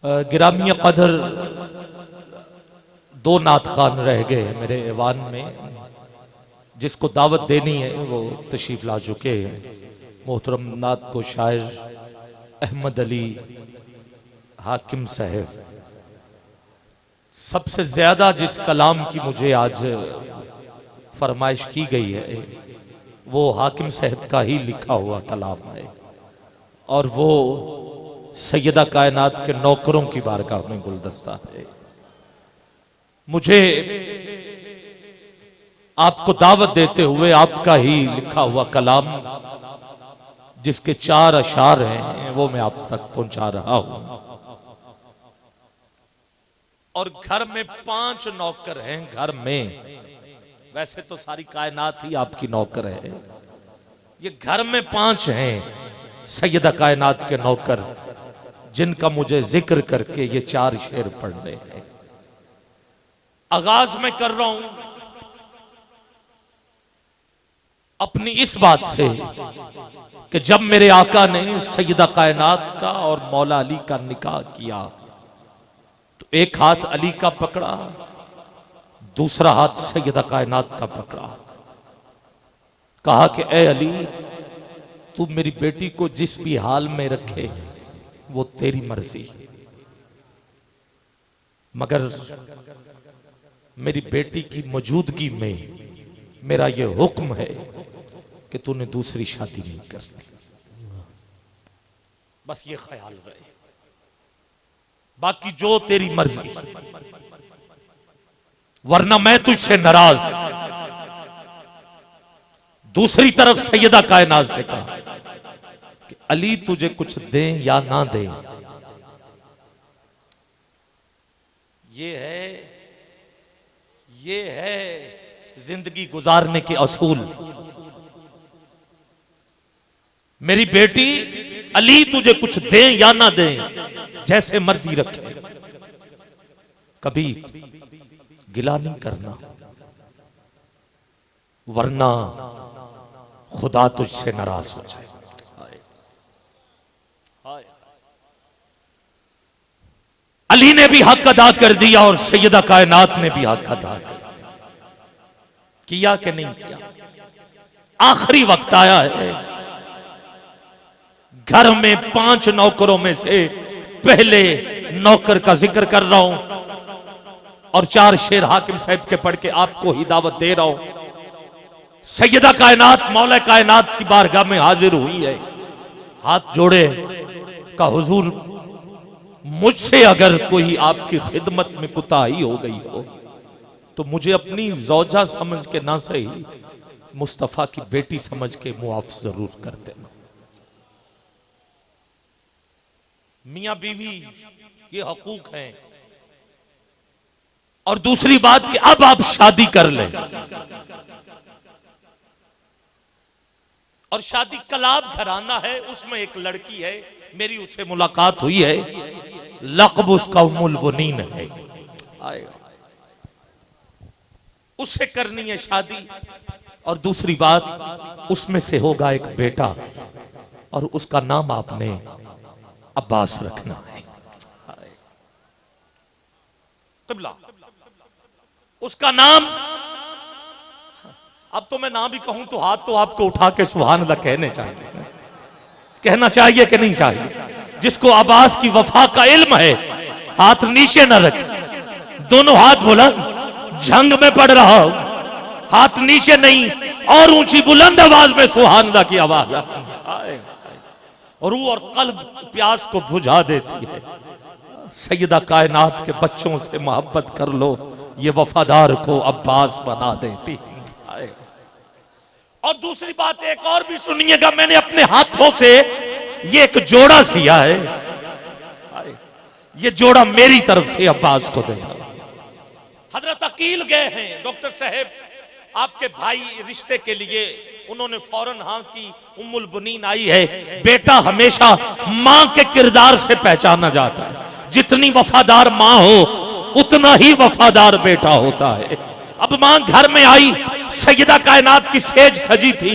گرامی قدر دو نعت خوان رہ گئے میرے ایوان میں، جس کو دعوت دینی ہے وہ تشریف لا چکے ہیں۔ محترم نعت کو شاعر احمد علی حاکم صاحب، سب سے زیادہ جس کلام کی مجھے آج فرمائش کی گئی ہے وہ حاکم صاحب کا ہی لکھا ہوا کلام ہے، اور وہ سیدہ کائنات کے نوکروں کی بارگاہ میں گلدستہ ہے۔ مجھے آپ کو دعوت دیتے ہوئے آپ کا ہی لکھا ہوا کلام جس کے 4 اشعار ہیں وہ میں آپ تک پہنچا رہا ہوں۔ اور گھر میں 5 نوکر ہیں، گھر میں، ویسے تو ساری کائنات ہی آپ کی نوکر ہے، یہ گھر میں 5 ہیں سیدہ کائنات کے نوکر، جن کا مجھے ذکر کر کے یہ 4 شعر پڑھنے ہیں۔ آغاز میں کر رہا ہوں اپنی اس بات سے کہ جب میرے آقا نے سیدہ کائنات کا اور مولا علی کا نکاح کیا تو ایک ہاتھ علی کا پکڑا، دوسرا ہاتھ سیدہ کائنات کا پکڑا، کہا کہ اے علی، تو میری بیٹی کو جس بھی حال میں رکھے وہ تیری مرضی، مگر میری بیٹی کی موجودگی میں میرا یہ حکم ہے کہ تو نے دوسری شادی نہیں کرنی، بس یہ خیال رہے، باقی جو تیری مرضی، ورنہ میں تجھ سے ناراض۔ دوسری طرف سیدہ کائنات سے کہا کہ علی تجھے کچھ دیں یا نہ دیں، یہ ہے زندگی گزارنے کے اصول۔ میری بیٹی علی تجھے کچھ دیں یا نہ دیں، جیسے مرضی رکھے، کبھی گلہ نہیں کرنا، ورنہ خدا تجھ سے ناراض ہو جائے۔ علی نے بھی حق ادا کر دیا اور سیدہ کائنات نے بھی حق ادا کیا کہ نہیں کیا؟ آخری وقت آیا ہے، گھر میں 5 نوکروں میں سے پہلے نوکر کا ذکر کر رہا ہوں اور 4 شعر حاکم صاحب کے پڑھ کے آپ کو ہی دعوت دے رہا ہوں۔ سیدہ کائنات مولا کائنات کی بارگاہ میں حاضر ہوئی ہے، ہاتھ جوڑے کا حضور مجھ سے اگر کوئی آپ کی خدمت میں کوتاہی ہو گئی ہو تو مجھے اپنی زوجہ سمجھ کے نہ صحیح مصطفیٰ کی بیٹی سمجھ کے معاف ضرور کر دینا۔ میاں بیوی یہ حقوق ہیں، اور دوسری بات کہ اب آپ شادی کر لیں، اور شادی کلاب گھرانہ ہے، اس میں ایک لڑکی ہے، میری اس سے ملاقات ہوئی ہے، لقب اس کا ام البنین ہے، اس سے کرنی ہے شادی، اور دوسری بات اس میں سے ہوگا ایک بیٹا اور اس کا نام آپ نے عباس رکھنا ہے۔ قبلہ اس کا نام، اب تو میں نام بھی کہوں تو ہاتھ تو آپ کو اٹھا کے سبحان اللہ کہنا چاہیے کہ نہیں چاہیے؟ جس کو عباس کی وفا کا علم ہے ہاتھ نیچے نہ رکھے، دونوں ہاتھ بلند، جھنگ میں پڑ رہا ہوں، ہاتھ نیچے نہیں، اور اونچی بلند آواز میں سبحان اللہ کی آواز، روح اور قلب پیاس کو بجھا دیتی ہے۔ سیدہ کائنات کے بچوں سے محبت کر لو، یہ وفادار کو عباس بنا دیتی ہے۔ اور دوسری بات ایک اور بھی سنیے گا، میں نے اپنے ہاتھوں سے یہ ایک جوڑا سیا ہے، یہ جوڑا میری طرف سے عباس کو دے۔ حضرت عقیل گئے ہیں ڈاکٹر صاحب آپ کے بھائی رشتے کے لیے، انہوں نے فوراً ہاں کی، ام البنین آئی ہے۔ بیٹا ہمیشہ ماں کے کردار سے پہچانا جاتا ہے، جتنی وفادار ماں ہو اتنا ہی وفادار بیٹا ہوتا ہے۔ اب ماں گھر میں آئی، سیدہ کائنات کی سیج سجی تھی،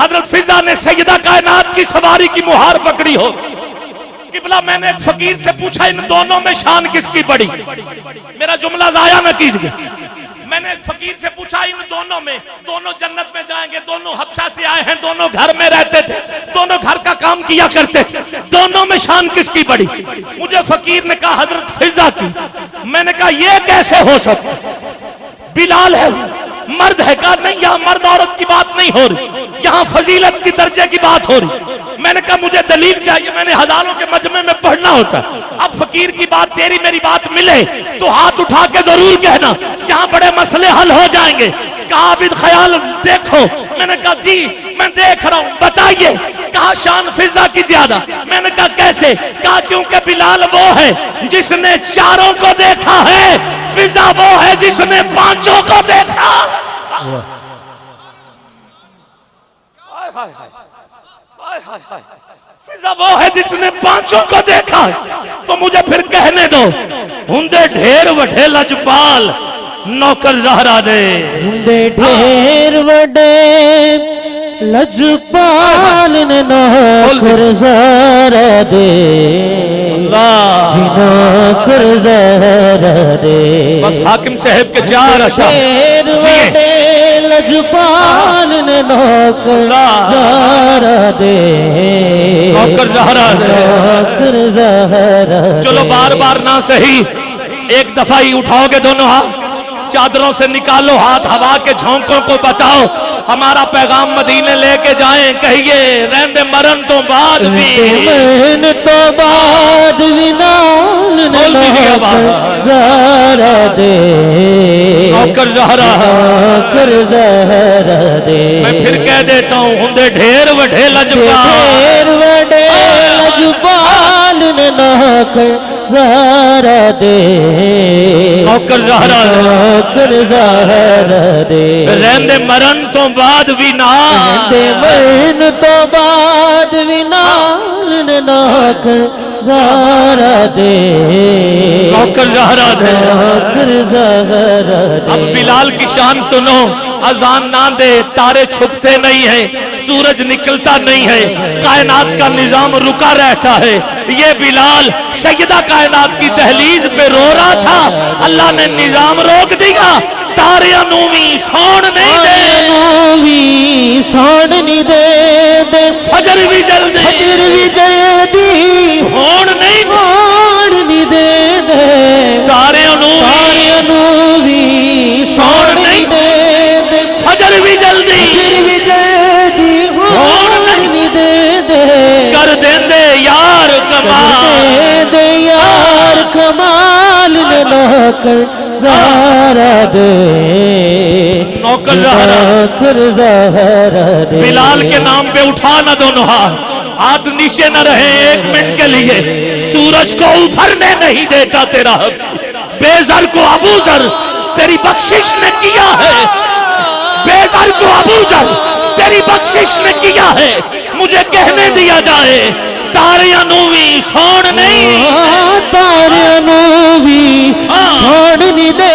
حضرت فضا نے سیدہ کائنات کی سواری کی مہار پکڑی ہو. قبلہ میں نے ایک فقیر سے پوچھا ان دونوں میں شان کس کی بڑی؟ میرا جملہ ضائع نہ کیجیے. میں نے ایک فقیر سے پوچھا ان دونوں میں، دونوں جنت میں جائیں گے، دونوں حبشہ سے آئے ہیں، دونوں گھر میں رہتے تھے، دونوں گھر کا کام کیا کرتے تھے، دونوں میں شان کس کی بڑی؟ مجھے فقیر نے کہا حضرت فضا کی. میں نے کہا یہ کیسے ہو سکتا؟ بلال ہے مرد ہے. کہا نہیں، یہاں مرد عورت کی بات نہیں ہو رہی، یہاں فضیلت کی درجے کی بات ہو رہی. میں نے کہا مجھے دلیل چاہیے، میں نے ہزاروں کے مجمع میں پڑھنا ہوتا. اب فقیر کی بات تیری میری بات ملے تو ہاتھ اٹھا کے ضرور کہنا، یہاں بڑے مسئلے حل ہو جائیں گے. کہا عابد خیال دیکھو. میں نے کہا جی میں دیکھ رہا ہوں، بتائیے. کہا شان فضا کی زیادہ. میں نے کہا کیسے؟ کہا کیونکہ بلال وہ ہے جس نے چاروں کو دیکھا ہے، فضا وہ ہے جس نے پانچوں کو دیکھا. فضا وہ ہے جس نے پانچوں کو دیکھا. تو مجھے پھر کہنے دو، ہندے ڈھیر وڈے لجپال نوکر زہرا دے. ہندے ڈھیر وڈے لجپال نے نوکر زہرا دے. نوکر زہرا دے. بس حاکم صاحب کے چار اشعار لجپال نے نوکر زہرا دے. نوکر زہرا دے. نوکر زہرا دے. چلو بار بار نہ صحیح، ایک دفعہ ہی اٹھاؤ گے دونوں ہاتھ، چادروں سے نکالو ہاتھ، ہوا کے جھونکوں کو بتاؤ ہمارا پیغام مدینے لے کے جائیں. کہیے رہندے مرن تو بعد بھی، مرن تو بعد بھی نوکر زہرا دے. نوکر زہرا. نوکر زہرا دے. میں پھر کہہ دیتا ہوں ہندے ڈھیر وڈے لجپال. ڈھیر وڈے لجپال نے نوکر زہرا دے. نوکر زہرا دے. نوکر زہرا دے. رہندے مرن تو بعد بھی رہندے مرن تو بعد بھی نوکر زہرا دے. نوکر زہرا دے. نوکر زہرا دے. اب بلال کی شان سنو. اذان نہ دے تارے چھپتے نہیں ہیں، سورج نکلتا نہیں ہے، کائنات کا نظام رکا رہتا ہے. یہ بلال سیدہ کائنات کی دہلیز پہ رو رہا تھا، اللہ نے نظام روک دیا. تارے انومی سون نہیں دے، سون نہیں دے. فجر بھی جلدی، فجر بھی جلدی ہون نہیں دے. تارے انوی سون نہیں دے. فجر بھی جلدی، فجر بھی جلدی ہون نہیں دے. کر دیں دے یار کمال، دے یار کمال نے نوکر زہرا دے. نوکر زہرا. نوکر زہرا دے. بلال کے نام پہ اٹھا نہ دونوں ہاتھ نیچے نہ رہے ایک منٹ کے لیے. سورج کو ابھرنے نہیں دیتا تیرا بے زر کو ابو ذر تیری بخشش نے کیا ہے. بے زر کو ابو ذر تیری بخشش نے کیا ہے. مجھے کہنے دیا جائے تارے انوی سون نہیں، تارے انوی سون نہیں دے.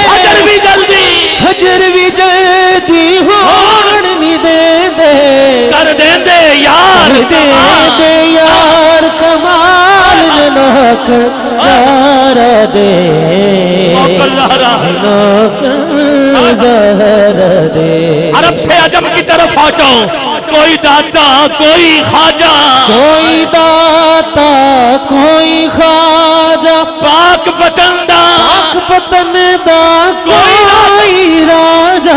فجر بھی جلدی، فجر بھی جلدی ہون نہیں دے. کر دیں دے یار دے یار کمال نے نوکر زہرا دے. نوکر زہرا. نوکر زہرا دے. عرب سے عجم کی طرف ہٹو. کوئی داتا کوئی خواجہ، کوئی داتا کوئی خواجہ، پاک پتندہ پاک پتندہ کوئی راجہ.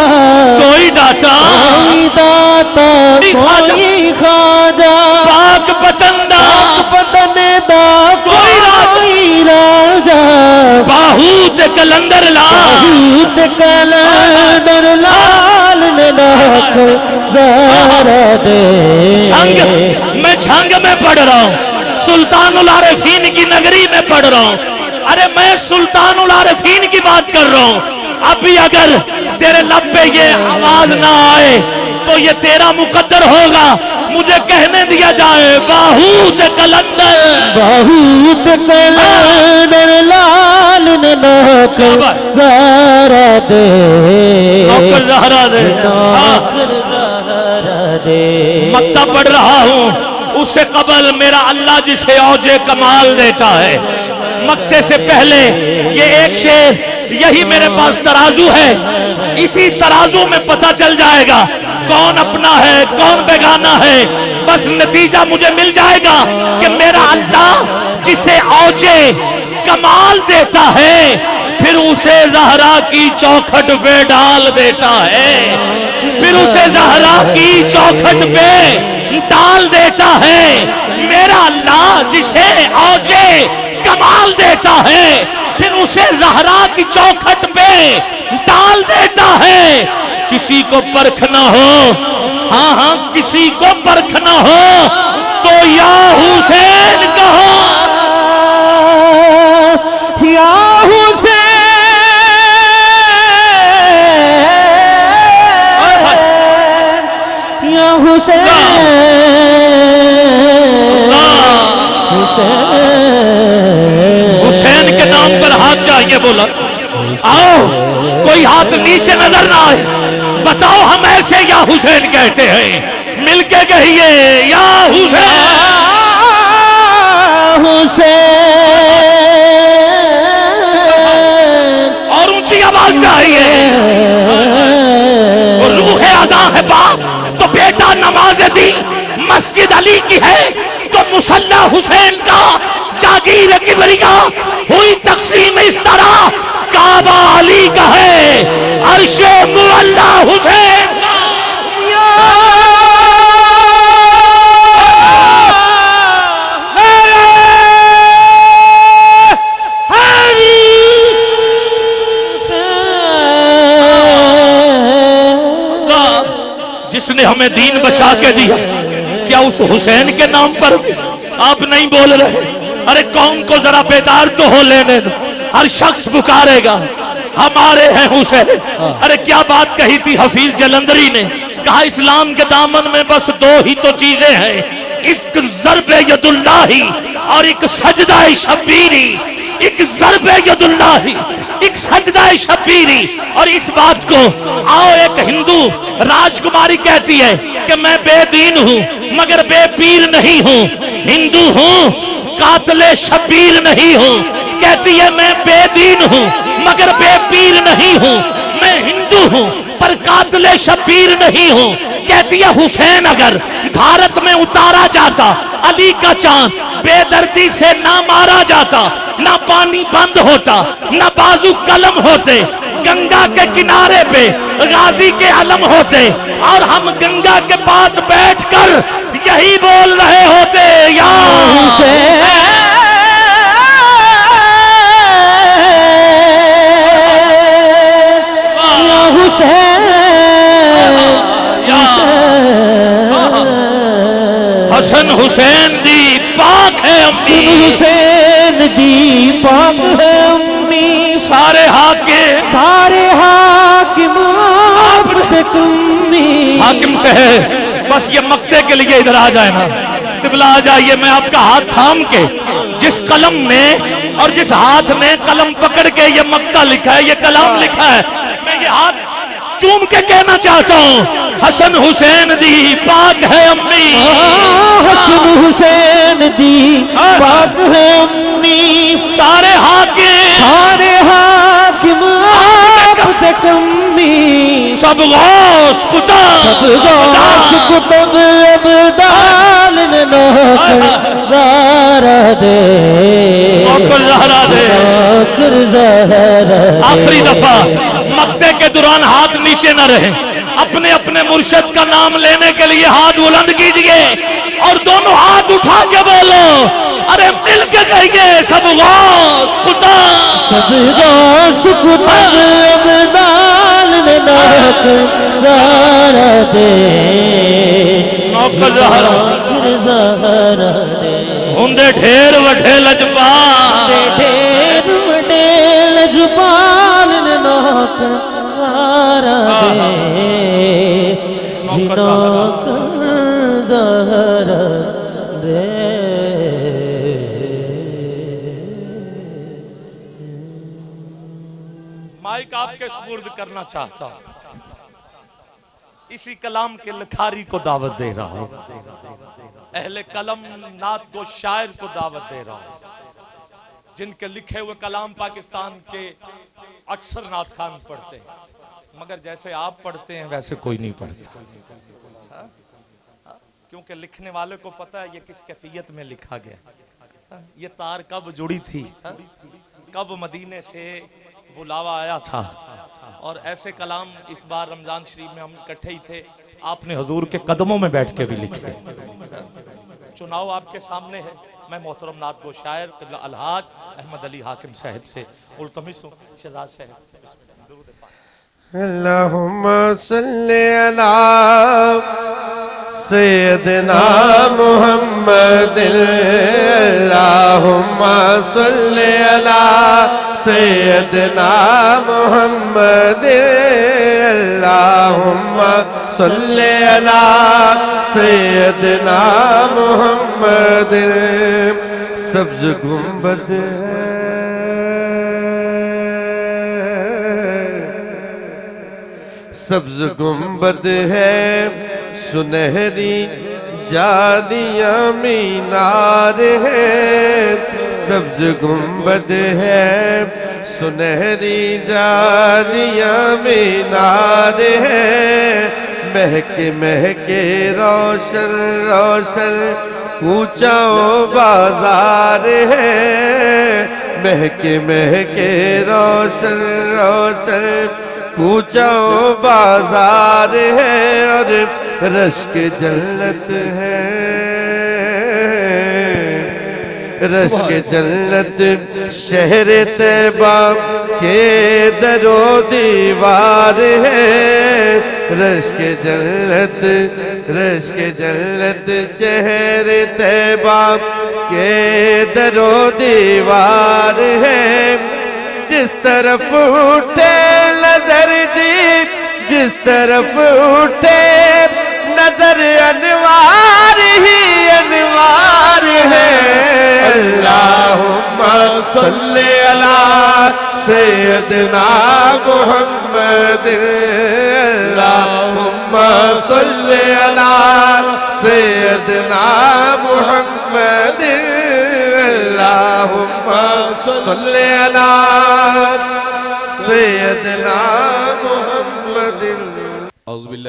کوئی داتا کوئی داتا کوئی خواجہ، پاک پتندہ پاک پتندہ کوئی راجہ. باہوت کلندر لال، باہوت کلندر لال نے نوکر زہرا دے. جھنگ میں جھنگ میں پڑھ رہا ہوں، سلطان العارفین کی نگری میں پڑھ رہا ہوں. ارے میں سلطان العارفین کی بات کر رہا ہوں. ابھی اگر تیرے لب پہ یہ آواز نہ آئے تو یہ تیرا مقدر ہوگا. مجھے کہنے دیا جائے باہوت کلندر. باہوت کلندر لال نے نوکر زہرا دے. نوکر زہرا دے. نوکر زہرا دے مکہ پڑھ رہا ہوں، اس سے قبل میرا اللہ جسے اوج کمال دیتا ہے، مکے سے پہلے یہ ایک شعر، یہی میرے پاس ترازو ہے، اسی ترازو میں پتہ چل جائے گا کون اپنا ہے کون بیگانہ ہے، بس نتیجہ مجھے مل جائے گا کہ میرا اللہ جسے اوج کمال دیتا ہے پھر اسے زہرا کی چوکھٹ پہ ڈال دیتا ہے، پھر اسے زہرا کی چوکھٹ پہ ڈال دیتا ہے، میرا اللہ جسے اوج کمال دیتا ہے پھر اسے زہرا کی چوکھٹ پہ ڈال دیتا ہے۔ کسی کو پرکھ نہ ہو، ہاں ہاں کسی کو پرکھ نہ ہو تو یا حسین کہو، یا حسین یا حسین حسین کے نام پر ہاتھ چاہیے بولا، آؤ کوئی ہاتھ نیچے نظر نہ آئے، بتاؤ ہم ایسے یا حسین کہتے ہیں، مل کے کہیے یا حسین حسین، اور اونچی آواز چاہیے، روح ازاں ہے باپ تو بیٹا نماز دی، مسجد علی کی ہے تو مصلی حسین کا، جاگیر کبریا ہوئی تقسیم اس طرح، کعبہ علی کا ہے عرش معلی حسین کا۔ جس نے ہمیں دین بچا کے دیا، کیا اس حسین کے نام پر آپ نہیں بول رہے؟ ارے قوم کو ذرا بیدار تو ہو لینے دو، ہر شخص پکارے گا ہمارے ہیں حسین۔ ارے کیا بات کہی تھی حفیظ جلندری نے، کہا اسلام کے دامن میں بس دو ہی تو چیزیں ہیں، ایک ضرب ید اللہ اور ایک سجدہ شبیری، ایک ضرب ید اللہ ایک سجدہ شبیری۔ اور اس بات کو آؤ ایک ہندو راجکماری کہتی ہے کہ میں بے دین ہوں مگر بے پیر نہیں ہوں، ہندو ہوں قاتل شبیر نہیں ہوں، کہتی ہے میں بے دین ہوں مگر بے پیر نہیں ہوں، میں ہندو ہوں پر قاتل شبیر نہیں ہوں، کہتی ہے حسین اگر بھارت میں اتارا جاتا، علی کا چاند بے دردی سے نہ مارا جاتا، نہ پانی بند ہوتا، نہ بازو قلم ہوتے، گنگا کے کنارے پہ غازی کے علم ہوتے، اور ہم گنگا کے پاس بیٹھ کر یہی بول رہے ہوتے یا حسین یا حسین حسن حسین دی پاک ہے امی، حسین دی پاک ہے امی، سارے حاکم سارے حاکم آپ سے کمی، حاکم سے ہے، بس یہ مکتے کے لیے ادھر آ جائے نا، قبلہ آ جائیے، میں آپ کا ہاتھ تھام کے جس قلم نے اور جس ہاتھ نے قلم پکڑ کے یہ مکہ لکھا ہے، یہ کلام لکھا ہے، میں یہ ہاتھ چوم کے کہنا چاہتا ہوں حسن حسین دی پاک ہے امی، حسن حسین دی پاک ہے امی، سارے حاکم سارے حاکم آپ سے کمی، سب غوث کتب سب غوث کتب ابدال نے نوکر زہرا دے، نوکر زہرا دے۔ نوکر زہرا دے۔ آخری دفعہ مکتے کے دوران ہاتھ نیچے نہ رہے، اپنے اپنے مرشد کا نام لینے کے لیے ہاتھ بلند کیجئے اور دونوں ہاتھ اٹھا کے بولو، ارے مل کے کہیے سب غوث کتب، سب غوث کتب ابدال نے نوکر زہرا دے، نوکر زہرا دے، ہوندے ڈھیر وڈھے لجپال، ڈھیر وڈے لجپال نے نوکر زہرا دے، نوکر زہرا دے۔ مائک آپ کے سپرد کرنا چاہتا ہوں، اسی کلام کے لکھاری کو دعوت دے رہا ہوں، اہل قلم نعت کو شاعر کو دعوت دے رہا ہوں، جن کے لکھے ہوئے کلام پاکستان کے اکثر نعت خان پڑھتے ہیں، مگر جیسے آپ پڑھتے ہیں ویسے کوئی نہیں پڑھتا، کیونکہ لکھنے والے کو پتہ ہے یہ کس کیفیت میں لکھا گیا، یہ تار کب جڑی تھی، کب مدینے سے بلاوا آیا تھا، اور ایسے کلام اس بار رمضان شریف میں ہم اکٹھے ہی تھے، آپ نے حضور کے قدموں میں بیٹھ کے بھی لکھے۔ چناؤ آپ کے سامنے ہے، میں محترم نعت گو شاعر قبلہ الحاج احمد علی حاکم صاحب سے التمس ہوں، شہزاد صاحب درود پاک۔ اللہم صلی علی سیدنا محمد، اللہم صلی علی سیدنا محمد، اللہم صلی علی سیدنا محمد۔ سبز گنبد سبز گنبد ہے، سنہری جادیاں مینار ہے، سبز گنبد ہے، سنہری جادیاں مینار ہے، مہکے مہکے روشن روشن کوچہ و بازار ہے، مہکے مہکے روشن روشن کوچہ و بازار ہے، اور رشک جنت ہے، رشک جنت شہر طیبہ کے در و دیوار ہے، رشک جنت شہر طیبہ کے در و دیوار ہے، جس طرف اٹھے نظر جی، جس طرف اٹھے نظر انوار ہی انوار ہے۔ اللہم صلی علی سیدنا محمد، اللہم صلی علی سیدنا محمد، اللہم صلی علی سیدنا محمد۔ اعوذ باللہ